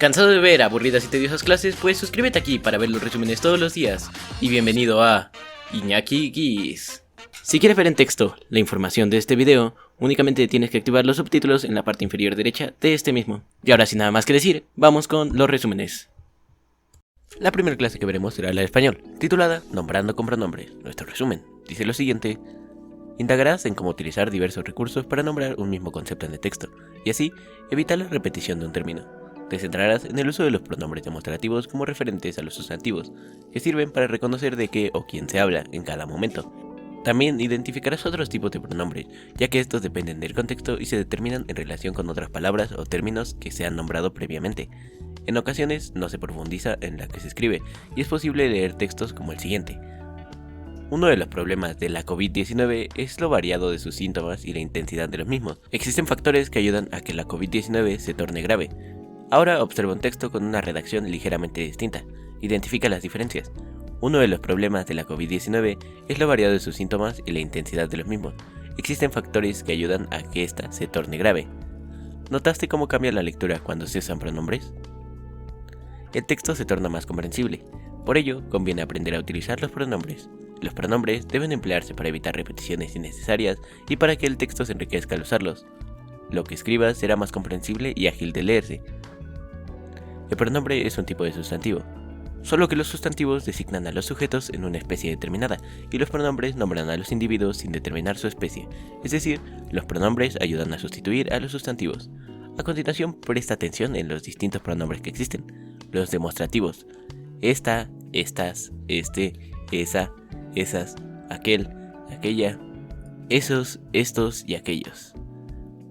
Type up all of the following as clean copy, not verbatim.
¿Cansado de ver aburridas y tediosas clases? Pues suscríbete aquí para ver los resúmenes todos los días. Y bienvenido a Iñaki Guis. Si quieres ver en texto la información de este video, únicamente tienes que activar los subtítulos en la parte inferior derecha de este mismo. Y ahora sin nada más que decir, vamos con los resúmenes. La primera clase que veremos será la de español, titulada Nombrando con pronombres. Nuestro resumen dice lo siguiente: indagarás en cómo utilizar diversos recursos para nombrar un mismo concepto en el texto, y así evitar la repetición de un término. Te centrarás en el uso de los pronombres demostrativos como referentes a los sustantivos, que sirven para reconocer de qué o quién se habla en cada momento. También identificarás otros tipos de pronombres, ya que estos dependen del contexto y se determinan en relación con otras palabras o términos que se han nombrado previamente. En ocasiones no se profundiza en la que se escribe, y es posible leer textos como el siguiente. Uno de los problemas de la COVID-19 es lo variado de sus síntomas y la intensidad de los mismos. Existen factores que ayudan a que la COVID-19 se torne grave. Ahora observa un texto con una redacción ligeramente distinta. Identifica las diferencias. Uno de los problemas de la COVID-19 es lo variado de sus síntomas y la intensidad de los mismos. Existen factores que ayudan a que ésta se torne grave. ¿Notaste cómo cambia la lectura cuando se usan pronombres? El texto se torna más comprensible. Por ello, conviene aprender a utilizar los pronombres. Los pronombres deben emplearse para evitar repeticiones innecesarias y para que el texto se enriquezca al usarlos. Lo que escribas será más comprensible y ágil de leerse. El pronombre es un tipo de sustantivo, solo que los sustantivos designan a los sujetos en una especie determinada y los pronombres nombran a los individuos sin determinar su especie, es decir, los pronombres ayudan a sustituir a los sustantivos. A continuación, presta atención en los distintos pronombres que existen. Los demostrativos: esta, estas, este, esa, esas, aquel, aquella, esos, estos y aquellos.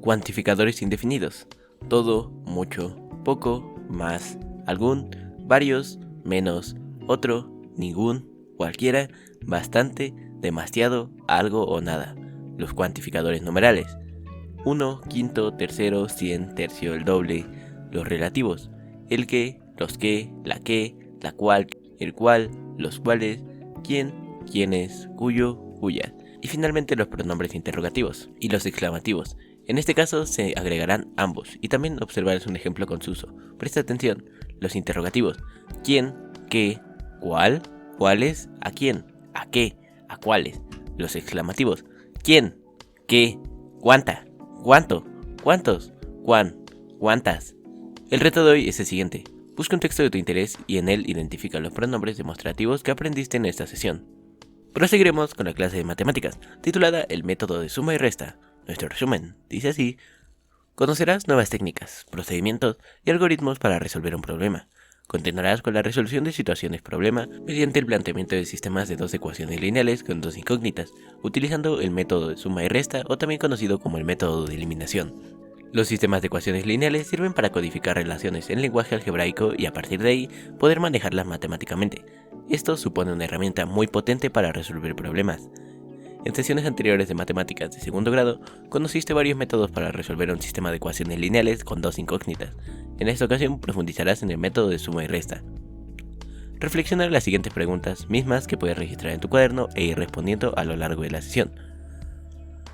Cuantificadores indefinidos: todo, mucho, poco, más, algún, varios, menos, otro, ningún, cualquiera, bastante, demasiado, algo o nada. Los cuantificadores numerales: 1, quinto, tercero, 100, tercio, el doble. Los relativos: el que, los que, la cual, el cual, los cuales, quién, quiénes, cuyo, cuyas. Y finalmente los pronombres interrogativos y los exclamativos. En este caso se agregarán ambos, y también observarás un ejemplo con su uso. Presta atención: los interrogativos: ¿quién? ¿Qué? ¿Cuál? ¿Cuáles? ¿A quién? ¿A qué? ¿A cuáles? Los exclamativos: ¿quién? ¿Qué? ¿Cuánta? ¿Cuánto? ¿Cuántos? ¿Cuán? ¿Cuántas? El reto de hoy es el siguiente: busca un texto de tu interés y en él identifica los pronombres demostrativos que aprendiste en esta sesión. Proseguiremos con la clase de matemáticas, titulada El método de suma y resta. Nuestro resumen dice así: conocerás nuevas técnicas, procedimientos y algoritmos para resolver un problema. Continuarás con la resolución de situaciones problema mediante el planteamiento de sistemas de dos ecuaciones lineales con dos incógnitas, utilizando el método de suma y resta, o también conocido como el método de eliminación. Los sistemas de ecuaciones lineales sirven para codificar relaciones en lenguaje algebraico y a partir de ahí poder manejarlas matemáticamente. Esto supone una herramienta muy potente para resolver problemas. En sesiones anteriores de matemáticas de segundo grado, conociste varios métodos para resolver un sistema de ecuaciones lineales con dos incógnitas. En esta ocasión profundizarás en el método de suma y resta. Reflexiona en las siguientes preguntas, mismas que puedes registrar en tu cuaderno e ir respondiendo a lo largo de la sesión.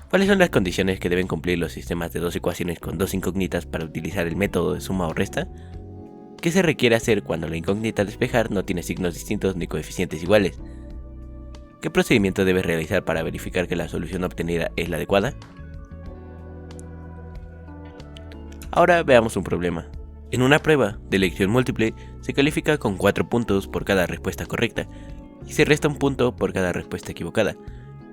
¿Cuáles son las condiciones que deben cumplir los sistemas de dos ecuaciones con dos incógnitas para utilizar el método de suma o resta? ¿Qué se requiere hacer cuando la incógnita a despejar no tiene signos distintos ni coeficientes iguales? ¿Qué procedimiento debes realizar para verificar que la solución obtenida es la adecuada? Ahora veamos un problema. En una prueba de elección múltiple se califica con 4 puntos por cada respuesta correcta y se resta un punto por cada respuesta equivocada.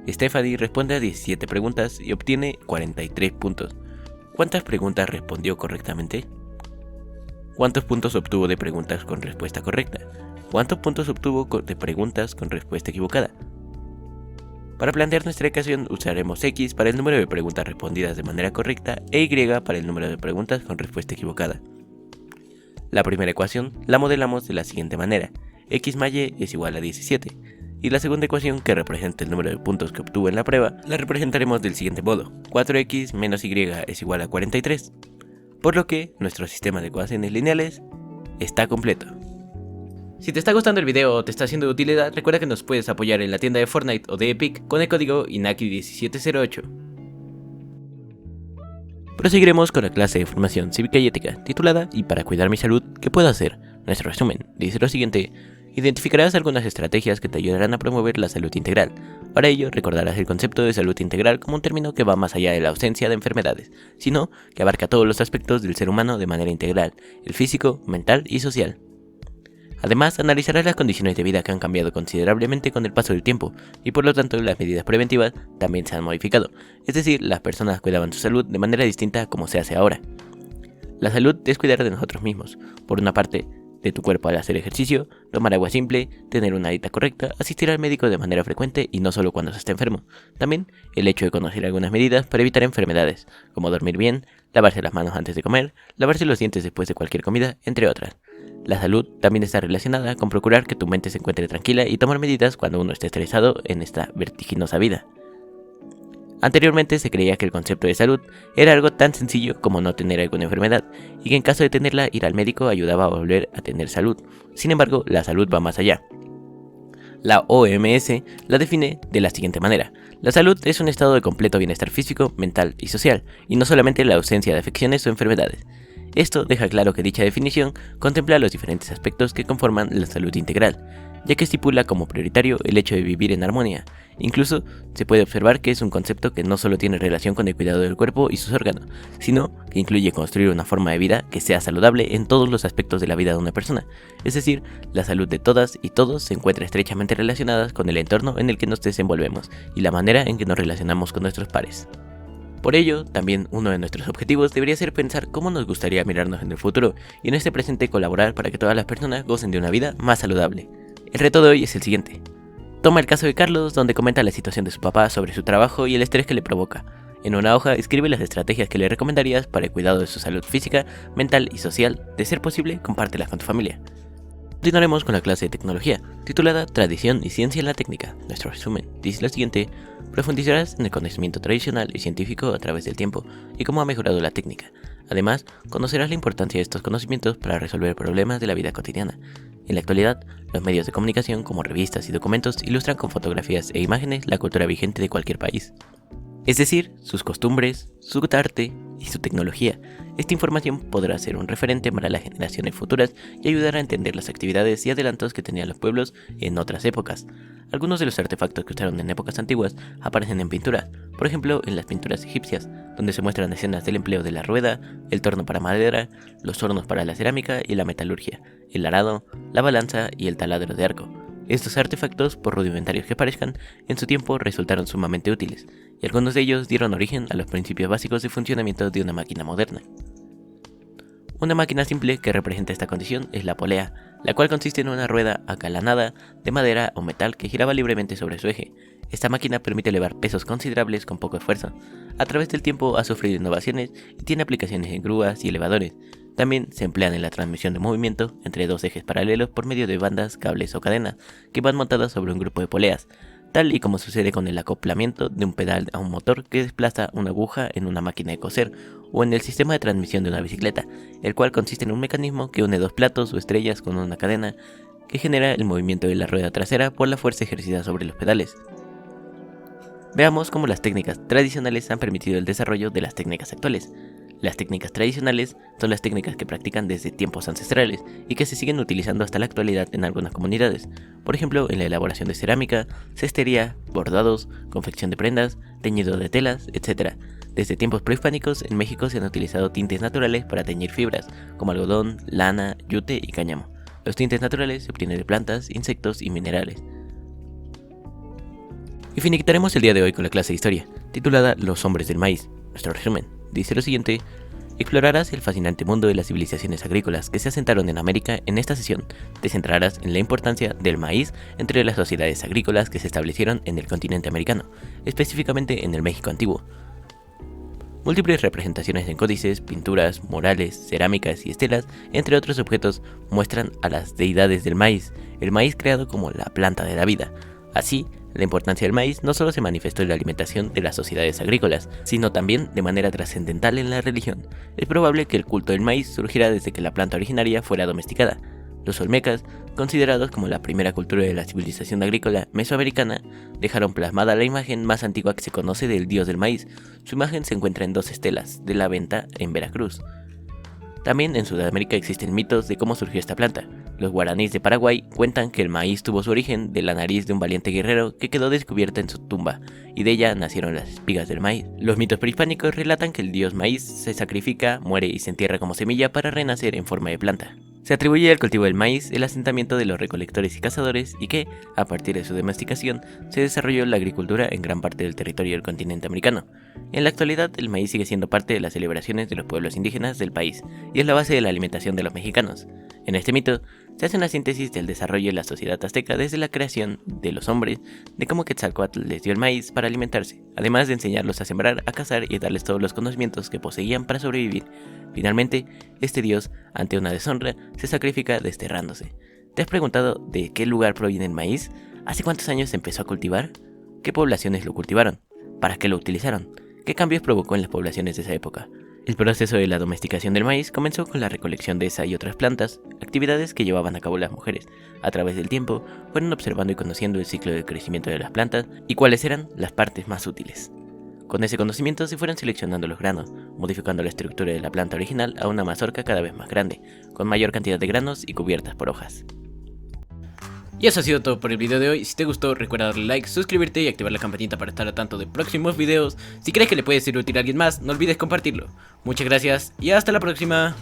Stephanie responde a 17 preguntas y obtiene 43 puntos. ¿Cuántas preguntas respondió correctamente? ¿Cuántos puntos obtuvo de preguntas con respuesta correcta? ¿Cuántos puntos obtuvo de preguntas con respuesta equivocada? Para plantear nuestra ecuación usaremos x para el número de preguntas respondidas de manera correcta e y para el número de preguntas con respuesta equivocada. La primera ecuación la modelamos de la siguiente manera: x más y es igual a 17, y la segunda ecuación, que representa el número de puntos que obtuvo en la prueba, la representaremos del siguiente modo: 4x menos y es igual a 43, por lo que nuestro sistema de ecuaciones lineales está completo. Si te está gustando el video o te está siendo de utilidad, recuerda que nos puedes apoyar en la tienda de Fortnite o de Epic con el código INAKI1708. Proseguiremos con la clase de formación cívica y ética, titulada "¿Y para cuidar mi salud, qué puedo hacer?". Nuestro resumen dice lo siguiente: identificarás algunas estrategias que te ayudarán a promover la salud integral. Para ello, recordarás el concepto de salud integral como un término que va más allá de la ausencia de enfermedades, sino que abarca todos los aspectos del ser humano de manera integral, el físico, mental y social. Además, analizarás las condiciones de vida que han cambiado considerablemente con el paso del tiempo, y por lo tanto las medidas preventivas también se han modificado, es decir, las personas cuidaban su salud de manera distinta a como se hace ahora. La salud es cuidar de nosotros mismos, por una parte, de tu cuerpo al hacer ejercicio, tomar agua simple, tener una dieta correcta, asistir al médico de manera frecuente y no solo cuando se está enfermo. También el hecho de conocer algunas medidas para evitar enfermedades, como dormir bien, lavarse las manos antes de comer, lavarse los dientes después de cualquier comida, entre otras. La salud también está relacionada con procurar que tu mente se encuentre tranquila y tomar medidas cuando uno esté estresado en esta vertiginosa vida. Anteriormente se creía que el concepto de salud era algo tan sencillo como no tener alguna enfermedad, y que en caso de tenerla ir al médico ayudaba a volver a tener salud. Sin embargo, la salud va más allá. La OMS la define de la siguiente manera: la salud es un estado de completo bienestar físico, mental y social, y no solamente la ausencia de afecciones o enfermedades. Esto deja claro que dicha definición contempla los diferentes aspectos que conforman la salud integral, ya que estipula como prioritario el hecho de vivir en armonía. Incluso se puede observar que es un concepto que no solo tiene relación con el cuidado del cuerpo y sus órganos, sino que incluye construir una forma de vida que sea saludable en todos los aspectos de la vida de una persona. Es decir, la salud de todas y todos se encuentra estrechamente relacionada con el entorno en el que nos desenvolvemos y la manera en que nos relacionamos con nuestros pares. Por ello, también uno de nuestros objetivos debería ser pensar cómo nos gustaría mirarnos en el futuro y en este presente colaborar para que todas las personas gocen de una vida más saludable. El reto de hoy es el siguiente. Toma el caso de Carlos, donde comenta la situación de su papá sobre su trabajo y el estrés que le provoca. En una hoja escribe las estrategias que le recomendarías para el cuidado de su salud física, mental y social. De ser posible, compártelas con tu familia. Continuaremos con la clase de tecnología, titulada Tradición y Ciencia en la Técnica. Nuestro resumen dice lo siguiente: profundizarás en el conocimiento tradicional y científico a través del tiempo y cómo ha mejorado la técnica. Además, conocerás la importancia de estos conocimientos para resolver problemas de la vida cotidiana. En la actualidad, los medios de comunicación como revistas y documentos ilustran con fotografías e imágenes la cultura vigente de cualquier país, es decir, sus costumbres, su arte y su tecnología. Esta información podrá ser un referente para las generaciones futuras y ayudar a entender las actividades y adelantos que tenían los pueblos en otras épocas. Algunos de los artefactos que usaron en épocas antiguas aparecen en pintura, por ejemplo en las pinturas egipcias, donde se muestran escenas del empleo de la rueda, el torno para madera, los hornos para la cerámica y la metalurgia, el arado, la balanza y el taladro de arco. Estos artefactos, por rudimentarios que parezcan, en su tiempo resultaron sumamente útiles, y algunos de ellos dieron origen a los principios básicos de funcionamiento de una máquina moderna. Una máquina simple que representa esta condición es la polea, la cual consiste en una rueda acalanada de madera o metal que giraba libremente sobre su eje. Esta máquina permite elevar pesos considerables con poco esfuerzo. A través del tiempo ha sufrido innovaciones y tiene aplicaciones en grúas y elevadores. También se emplean en la transmisión de movimiento entre dos ejes paralelos por medio de bandas, cables o cadenas que van montadas sobre un grupo de poleas, tal y como sucede con el acoplamiento de un pedal a un motor que desplaza una aguja en una máquina de coser, o en el sistema de transmisión de una bicicleta, el cual consiste en un mecanismo que une dos platos o estrellas con una cadena que genera el movimiento de la rueda trasera por la fuerza ejercida sobre los pedales. Veamos cómo las técnicas tradicionales han permitido el desarrollo de las técnicas actuales. Las técnicas tradicionales son las técnicas que practican desde tiempos ancestrales y que se siguen utilizando hasta la actualidad en algunas comunidades, por ejemplo en la elaboración de cerámica, cestería, bordados, confección de prendas, teñido de telas, etc. Desde tiempos prehispánicos en México se han utilizado tintes naturales para teñir fibras, como algodón, lana, yute y cáñamo. Los tintes naturales se obtienen de plantas, insectos y minerales. Y finiquitaremos el día de hoy con la clase de historia, titulada Los hombres del maíz. Nuestro resumen dice lo siguiente: explorarás el fascinante mundo de las civilizaciones agrícolas que se asentaron en América. En esta sesión te centrarás en la importancia del maíz entre las sociedades agrícolas que se establecieron en el continente americano, específicamente en el México antiguo. Múltiples representaciones en códices, pinturas, murales, cerámicas y estelas, entre otros objetos, muestran a las deidades del maíz, el maíz creado como la planta de la vida. Así, la importancia del maíz no solo se manifestó en la alimentación de las sociedades agrícolas, sino también de manera trascendental en la religión. Es probable que el culto del maíz surgiera desde que la planta originaria fuera domesticada. Los olmecas, considerados como la primera cultura de la civilización agrícola mesoamericana, dejaron plasmada la imagen más antigua que se conoce del dios del maíz. Su imagen se encuentra en 2 estelas de la Venta en Veracruz. También en Sudamérica existen mitos de cómo surgió esta planta. Los guaraníes de Paraguay cuentan que el maíz tuvo su origen de la nariz de un valiente guerrero que quedó descubierta en su tumba, y de ella nacieron las espigas del maíz. Los mitos prehispánicos relatan que el dios maíz se sacrifica, muere y se entierra como semilla para renacer en forma de planta. Se atribuye al cultivo del maíz el asentamiento de los recolectores y cazadores y que, a partir de su domesticación, se desarrolló la agricultura en gran parte del territorio del continente americano. En la actualidad, el maíz sigue siendo parte de las celebraciones de los pueblos indígenas del país y es la base de la alimentación de los mexicanos. En este mito, se hace una síntesis del desarrollo de la sociedad azteca desde la creación de los hombres, de cómo Quetzalcóatl les dio el maíz para alimentarse, además de enseñarlos a sembrar, a cazar y darles todos los conocimientos que poseían para sobrevivir. Finalmente, este dios, ante una deshonra, se sacrifica desterrándose. ¿Te has preguntado de qué lugar proviene el maíz? ¿Hace cuántos años se empezó a cultivar? ¿Qué poblaciones lo cultivaron? ¿Para qué lo utilizaron? ¿Qué cambios provocó en las poblaciones de esa época? El proceso de la domesticación del maíz comenzó con la recolección de esa y otras plantas, actividades que llevaban a cabo las mujeres. A través del tiempo, fueron observando y conociendo el ciclo de crecimiento de las plantas y cuáles eran las partes más útiles. Con ese conocimiento se fueron seleccionando los granos, modificando la estructura de la planta original a una mazorca cada vez más grande, con mayor cantidad de granos y cubiertas por hojas. Y eso ha sido todo por el video de hoy. Si te gustó, recuerda darle like, suscribirte y activar la campanita para estar al tanto de próximos videos. Si crees que le puede ser útil a alguien más, no olvides compartirlo. Muchas gracias y hasta la próxima.